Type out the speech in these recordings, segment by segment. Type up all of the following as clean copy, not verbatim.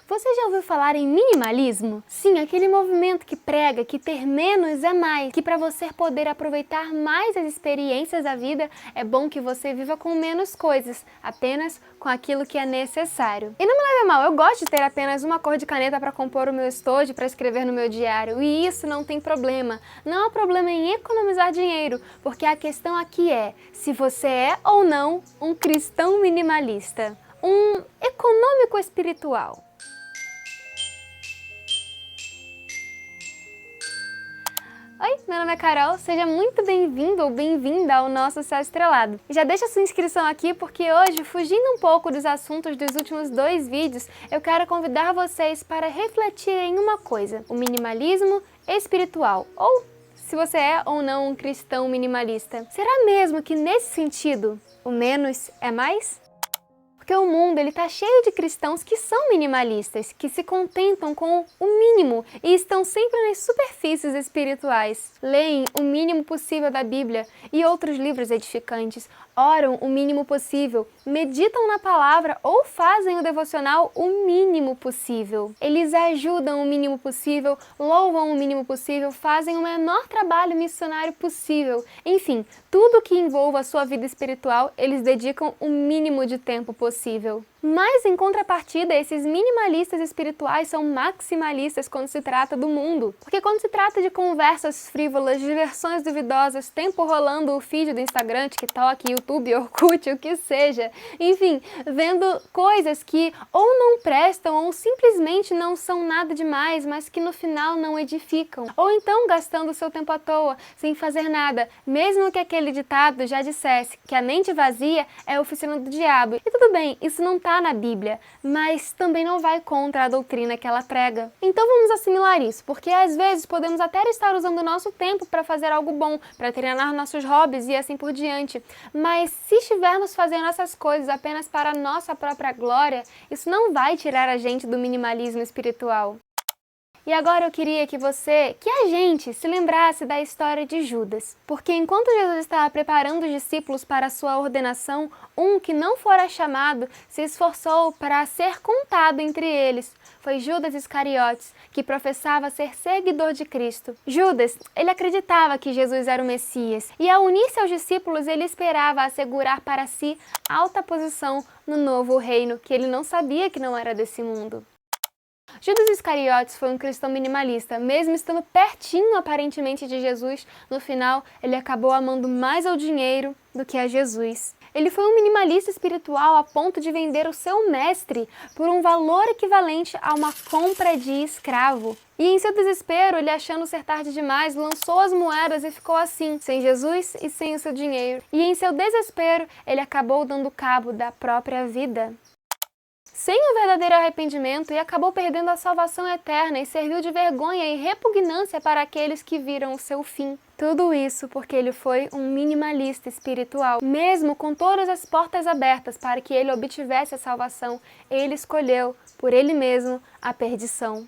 Você já ouviu falar em minimalismo? Sim, aquele movimento que prega que ter menos é mais, que para você poder aproveitar mais as experiências da vida, é bom que você viva com menos coisas, apenas com aquilo que é necessário. E não me leve a mal, eu gosto de ter apenas uma cor de caneta para compor o meu estojo, para escrever no meu diário, e isso não tem problema. Não há problema em economizar dinheiro, porque a questão aqui é se você é ou não um cristão minimalista, um econômico espiritual. Oi, meu nome é Carol, seja muito bem-vindo ou bem-vinda ao nosso Céu Estrelado. Já deixa sua inscrição aqui porque hoje, fugindo um pouco dos assuntos dos últimos 2 vídeos, eu quero convidar vocês para refletirem em uma coisa, o minimalismo espiritual, ou se você é ou não um cristão minimalista. Será mesmo que nesse sentido, o menos é mais? Porque o mundo está cheio de cristãos que são minimalistas, que se contentam com o mínimo e estão sempre nas superfícies espirituais. Leem o mínimo possível da Bíblia e outros livros edificantes, oram o mínimo possível, meditam na palavra ou fazem o devocional o mínimo possível. Eles ajudam o mínimo possível, louvam o mínimo possível, fazem o menor trabalho missionário possível. Enfim, tudo que envolva a sua vida espiritual, eles dedicam o mínimo de tempo possível. Mas, em contrapartida, esses minimalistas espirituais são maximalistas quando se trata do mundo. Porque quando se trata de conversas frívolas, diversões duvidosas, tempo rolando o feed do Instagram, TikTok, YouTube, Orkut, o que seja, enfim, vendo coisas que ou não prestam ou simplesmente não são nada demais, mas que no final não edificam. Ou então gastando seu tempo à toa, sem fazer nada, mesmo que aquele ditado já dissesse que a mente vazia é a oficina do diabo. E tudo bem, isso não está na Bíblia, mas também não vai contra a doutrina que ela prega. Então vamos assimilar isso, porque às vezes podemos até estar usando o nosso tempo para fazer algo bom, para treinar nossos hobbies e assim por diante, mas se estivermos fazendo essas coisas apenas para a nossa própria glória, isso não vai tirar a gente do minimalismo espiritual. E agora eu queria que a gente se lembrasse da história de Judas. Porque enquanto Jesus estava preparando os discípulos para a sua ordenação, um que não fora chamado se esforçou para ser contado entre eles. Foi Judas Iscariotes, que professava ser seguidor de Cristo. Judas, ele acreditava que Jesus era o Messias, e ao unir-se aos discípulos, ele esperava assegurar para si alta posição no novo reino, que ele não sabia que não era desse mundo. Judas Iscariotes foi um cristão minimalista, mesmo estando pertinho aparentemente de Jesus, no final ele acabou amando mais ao dinheiro do que a Jesus. Ele foi um minimalista espiritual a ponto de vender o seu mestre por um valor equivalente a uma compra de escravo. E em seu desespero, ele achando ser tarde demais, lançou as moedas e ficou assim, sem Jesus e sem o seu dinheiro. E em seu desespero, ele acabou dando cabo da própria vida. Sem o verdadeiro arrependimento, e acabou perdendo a salvação eterna e serviu de vergonha e repugnância para aqueles que viram o seu fim. Tudo isso porque ele foi um minimalista espiritual. Mesmo com todas as portas abertas para que ele obtivesse a salvação, ele escolheu, por ele mesmo, a perdição.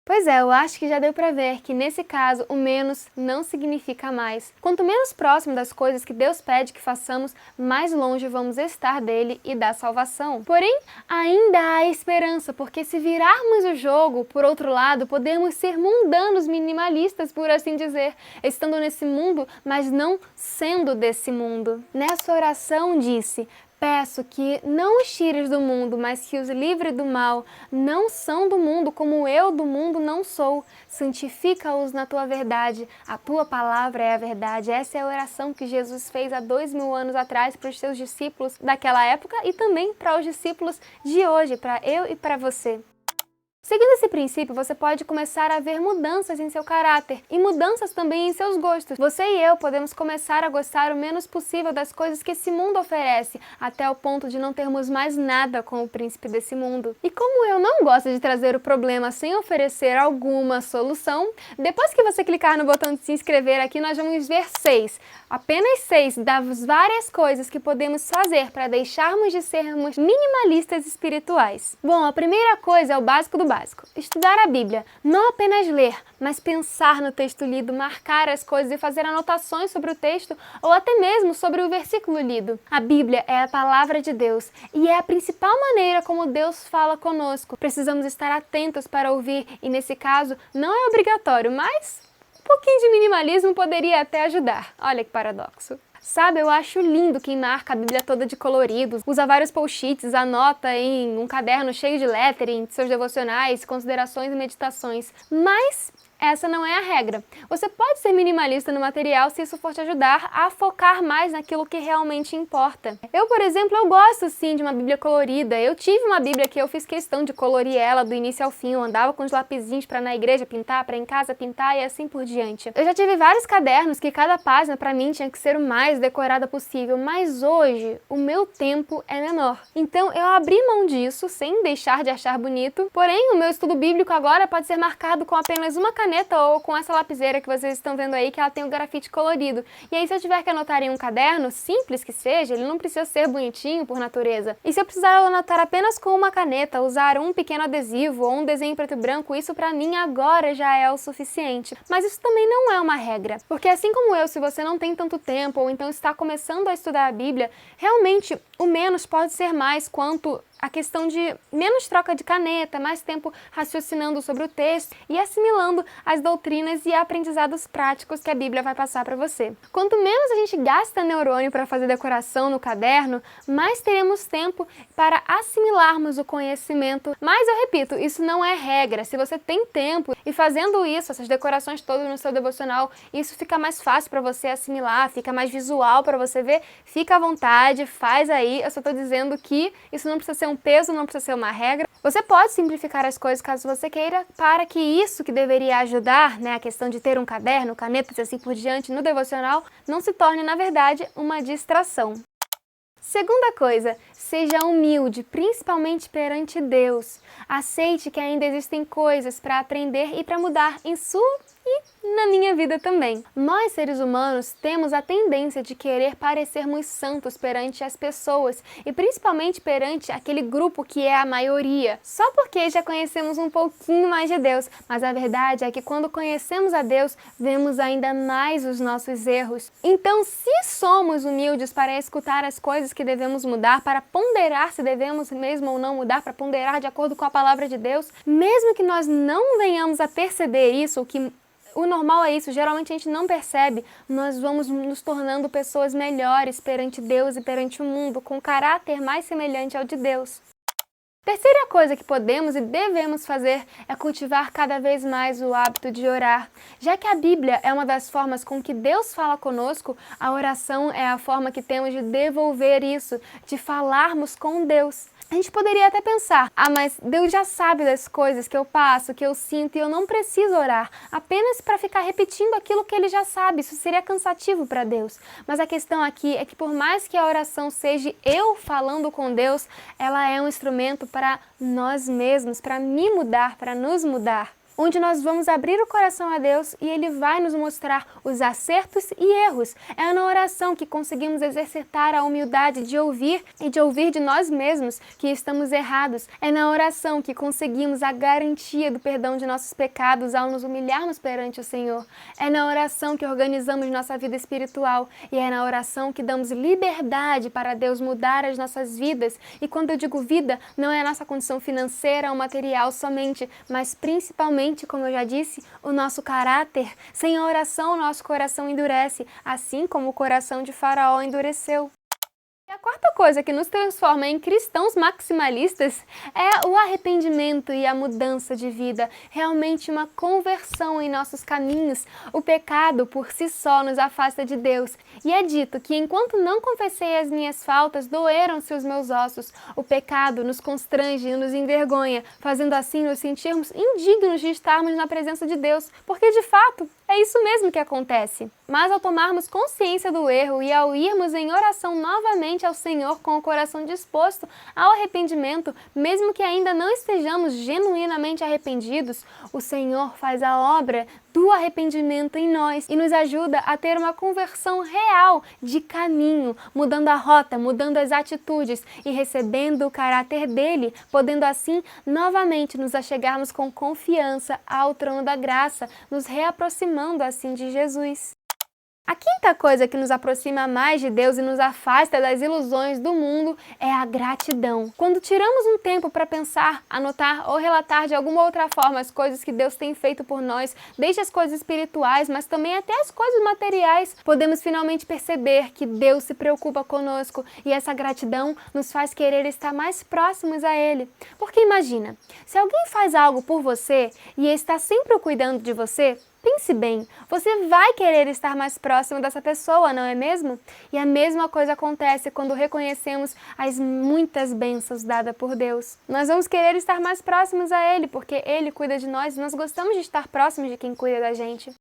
Pois é, eu acho que já deu pra ver que nesse caso o menos não significa mais. Quanto menos próximo das coisas que Deus pede que façamos, mais longe vamos estar dele e da salvação. Porém, ainda há esperança, porque se virarmos o jogo, por outro lado, podemos ser mundanos minimalistas, por assim dizer, estando nesse mundo, mas não sendo desse mundo. Nessa oração disse: peço que não os tires do mundo, mas que os livre do mal. Não são do mundo, como eu do mundo não sou. Santifica-os na tua verdade. A tua palavra é a verdade. Essa é a oração que Jesus fez há 2000 anos atrás para os seus discípulos daquela época e também para os discípulos de hoje, para eu e para você. Seguindo esse princípio, você pode começar a ver mudanças em seu caráter e mudanças também em seus gostos. Você e eu podemos começar a gostar o menos possível das coisas que esse mundo oferece, até o ponto de não termos mais nada com o príncipe desse mundo. E como eu não gosto de trazer o problema sem oferecer alguma solução, depois que você clicar no botão de se inscrever aqui, nós vamos ver 6, apenas 6 das várias coisas que podemos fazer para deixarmos de sermos minimalistas espirituais. Bom, a primeira coisa é o básico do básico. básico. Estudar a Bíblia, não apenas ler, mas pensar no texto lido, marcar as coisas e fazer anotações sobre o texto ou até mesmo sobre o versículo lido. A Bíblia é a palavra de Deus e é a principal maneira como Deus fala conosco. Precisamos estar atentos para ouvir e, nesse caso, não é obrigatório, mas um pouquinho de minimalismo poderia até ajudar. Olha que paradoxo. Sabe, eu acho lindo quem marca a Bíblia toda de coloridos, usa vários post-its, anota em um caderno cheio de lettering, seus devocionais, considerações e meditações. Mas essa não é a regra. Você pode ser minimalista no material se isso for te ajudar a focar mais naquilo que realmente importa. Eu, por exemplo, eu gosto sim de uma Bíblia colorida. Eu tive uma Bíblia que eu fiz questão de colorir ela do início ao fim. Eu andava com os lapisinhos para na igreja pintar, para em casa pintar e assim por diante. Eu já tive vários cadernos que cada página para mim tinha que ser o mais decorada possível, mas hoje o meu tempo é menor. Então eu abri mão disso sem deixar de achar bonito. Porém, o meu estudo bíblico agora pode ser marcado com apenas uma caneta ou com essa lapiseira que vocês estão vendo aí, que ela tem o grafite colorido. E aí, se eu tiver que anotar em um caderno, simples que seja, ele não precisa ser bonitinho por natureza. E se eu precisar anotar apenas com uma caneta, usar um pequeno adesivo ou um desenho preto e branco, isso pra mim agora já é o suficiente. Mas isso também não é uma regra, porque assim como eu, se você não tem tanto tempo ou então está começando a estudar a Bíblia, realmente o menos pode ser mais quanto a questão de menos troca de caneta, mais tempo raciocinando sobre o texto e assimilando as doutrinas e aprendizados práticos que a Bíblia vai passar para você. Quanto menos a gente gasta neurônio para fazer decoração no caderno, mais teremos tempo para assimilarmos o conhecimento. Mas eu repito, isso não é regra. Se você tem tempo e fazendo isso, essas decorações todas no seu devocional, isso fica mais fácil para você assimilar, fica mais visual para você ver, fica à vontade, faz aí. Eu só estou dizendo que isso não precisa ser um peso, não precisa ser uma regra. Você pode simplificar as coisas caso você queira, para que isso que deveria ajudar, né, a questão de ter um caderno, canetas e assim por diante no devocional, não se torne, na verdade, uma distração. Segunda coisa, seja humilde, principalmente perante Deus. Aceite que ainda existem coisas para aprender e para mudar em sua e na minha vida também. Nós, seres humanos, temos a tendência de querer parecermos santos perante as pessoas e principalmente perante aquele grupo que é a maioria, só porque já conhecemos um pouquinho mais de Deus. Mas a verdade é que quando conhecemos a Deus, vemos ainda mais os nossos erros. Então, se somos humildes para escutar as coisas que devemos mudar, para ponderar se devemos mesmo ou não mudar, para ponderar de acordo com a palavra de Deus, mesmo que nós não venhamos a perceber isso, que o normal é isso, geralmente a gente não percebe, nós vamos nos tornando pessoas melhores perante Deus e perante o mundo, com caráter mais semelhante ao de Deus. Terceira coisa que podemos e devemos fazer é cultivar cada vez mais o hábito de orar. Já que a Bíblia é uma das formas com que Deus fala conosco, a oração é a forma que temos de devolver isso, de falarmos com Deus. A gente poderia até pensar, mas Deus já sabe das coisas que eu passo, que eu sinto e eu não preciso orar, apenas para ficar repetindo aquilo que Ele já sabe, isso seria cansativo para Deus. Mas a questão aqui é que por mais que a oração seja eu falando com Deus, ela é um instrumento para nós mesmos, para me mudar, para nos mudar, onde nós vamos abrir o coração a Deus e Ele vai nos mostrar os acertos e erros. É na oração que conseguimos exercitar a humildade de ouvir e de ouvir de nós mesmos que estamos errados. É na oração que conseguimos a garantia do perdão de nossos pecados ao nos humilharmos perante o Senhor. É na oração que organizamos nossa vida espiritual e é na oração que damos liberdade para Deus mudar as nossas vidas. E quando eu digo vida, não é a nossa condição financeira ou material somente, mas principalmente, como eu já disse, o nosso caráter. Sem a oração, o nosso coração endurece, assim como o coração de Faraó endureceu. E a quarta coisa que nos transforma em cristãos maximalistas é o arrependimento e a mudança de vida, realmente uma conversão em nossos caminhos. O pecado por si só nos afasta de Deus. E é dito que enquanto não confessei as minhas faltas, doeram-se os meus ossos. O pecado nos constrange e nos envergonha, fazendo assim nos sentirmos indignos de estarmos na presença de Deus, porque de fato é isso mesmo que acontece. Mas ao tomarmos consciência do erro e ao irmos em oração novamente ao Senhor com o coração disposto ao arrependimento, mesmo que ainda não estejamos genuinamente arrependidos, o Senhor faz a obra do arrependimento em nós e nos ajuda a ter uma conversão real de caminho, mudando a rota, mudando as atitudes e recebendo o caráter dele, podendo assim novamente nos achegarmos com confiança ao trono da graça, nos reaproximando assim de Jesus. A quinta coisa que nos aproxima mais de Deus e nos afasta das ilusões do mundo é a gratidão. Quando tiramos um tempo para pensar, anotar ou relatar de alguma outra forma as coisas que Deus tem feito por nós, desde as coisas espirituais, mas também até as coisas materiais, podemos finalmente perceber que Deus se preocupa conosco e essa gratidão nos faz querer estar mais próximos a Ele. Porque imagina, se alguém faz algo por você e está sempre cuidando de você, pense bem, você vai querer estar mais próximo dessa pessoa, não é mesmo? E a mesma coisa acontece quando reconhecemos as muitas bênçãos dadas por Deus. Nós vamos querer estar mais próximos a Ele, porque Ele cuida de nós e nós gostamos de estar próximos de quem cuida da gente.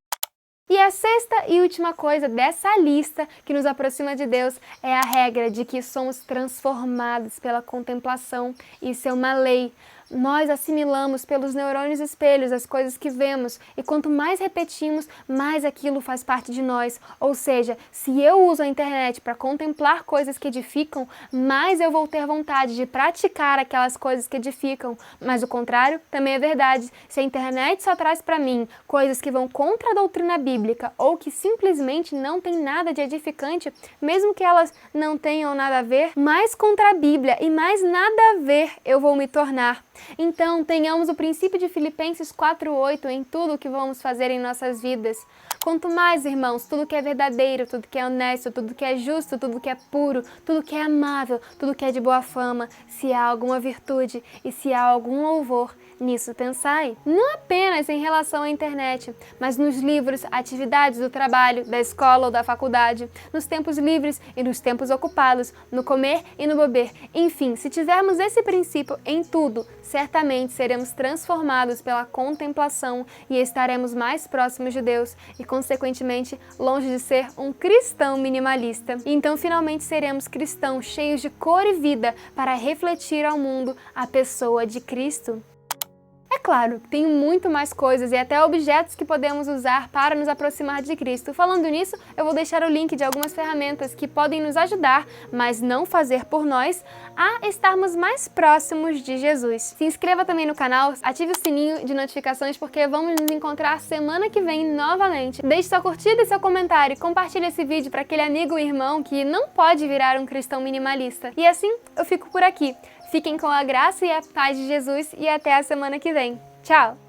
E a sexta e última coisa dessa lista que nos aproxima de Deus é a regra de que somos transformados pela contemplação. Isso é uma lei. Nós assimilamos pelos neurônios espelhos as coisas que vemos e quanto mais repetimos, mais aquilo faz parte de nós. Ou seja, se eu uso a internet para contemplar coisas que edificam, mais eu vou ter vontade de praticar aquelas coisas que edificam. Mas o contrário também é verdade. Se a internet só traz para mim coisas que vão contra a doutrina bíblica ou que simplesmente não tem nada de edificante, mesmo que elas não tenham nada a ver, mais contra a Bíblia e mais nada a ver eu vou me tornar. Então, tenhamos o princípio de Filipenses 4:8 em tudo que vamos fazer em nossas vidas. Quanto mais, irmãos, tudo que é verdadeiro, tudo que é honesto, tudo que é justo, tudo que é puro, tudo que é amável, tudo que é de boa fama, se há alguma virtude e se há algum louvor, nisso pensai. Não apenas em relação à internet, mas nos livros, atividades do trabalho, da escola ou da faculdade, nos tempos livres e nos tempos ocupados, no comer e no beber. Enfim, se tivermos esse princípio em tudo, certamente seremos transformados pela contemplação e estaremos mais próximos de Deus e, consequentemente, longe de ser um cristão minimalista. Então, finalmente, seremos cristãos cheios de cor e vida para refletir ao mundo a pessoa de Cristo. É claro, tem muito mais coisas e até objetos que podemos usar para nos aproximar de Cristo. Falando nisso, eu vou deixar o link de algumas ferramentas que podem nos ajudar, mas não fazer por nós, a estarmos mais próximos de Jesus. Se inscreva também no canal, ative o sininho de notificações porque vamos nos encontrar semana que vem novamente. Deixe sua curtida e seu comentário e compartilhe esse vídeo para aquele amigo ou irmão que não pode virar um cristão minimalista. E assim, eu fico por aqui. Fiquem com a graça e a paz de Jesus e até a semana que vem. Tchau!